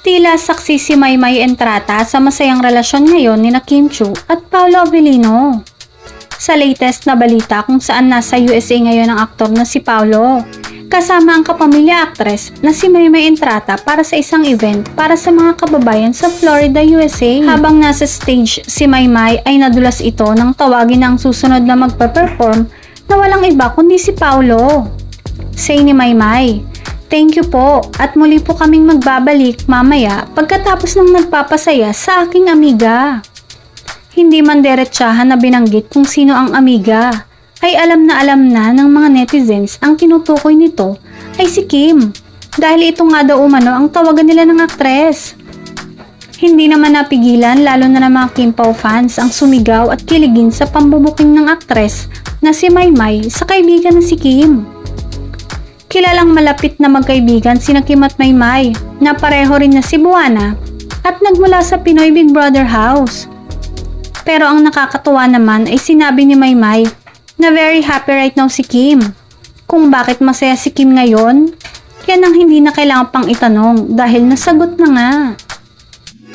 Tila saksi si Maymay Entrata sa masayang relasyon ngayon ni Kim Chiu at Paolo Avellino. Sa latest na balita kung saan nasa USA ngayon ang aktor na si Paolo, kasama ang kapamilya actress na si Maymay Entrata para sa isang event para sa mga kababayan sa Florida, USA. Habang nasa stage si Maymay ay nadulas ito nang tawagin ang susunod na magpa-perform na walang iba kundi si Paolo. Say ni Maymay, "Thank you po at muli po kaming magbabalik mamaya pagkatapos ng nagpapasaya sa aking amiga." Hindi man diretsahan na binanggit kung sino ang amiga, ay alam na ng mga netizens ang tinutukoy nito ay si Kim dahil ito nga daw umano ang tawagan nila ng aktres. Hindi naman napigilan lalo na ng mga Kim Pao fans ang sumigaw at kiligin sa pambubuking ng aktres na si Maymay sa kaibigan na si Kim. Kilalang malapit na magkaibigan sina Kim at Maymay na pareho rin na Cebuana at nagmula sa Pinoy Big Brother house. Pero ang nakakatuwa naman ay sinabi ni Maymay na very happy right now si Kim. Kung bakit masaya si Kim ngayon, yan ang hindi na kailangan pang itanong dahil nasagot na nga.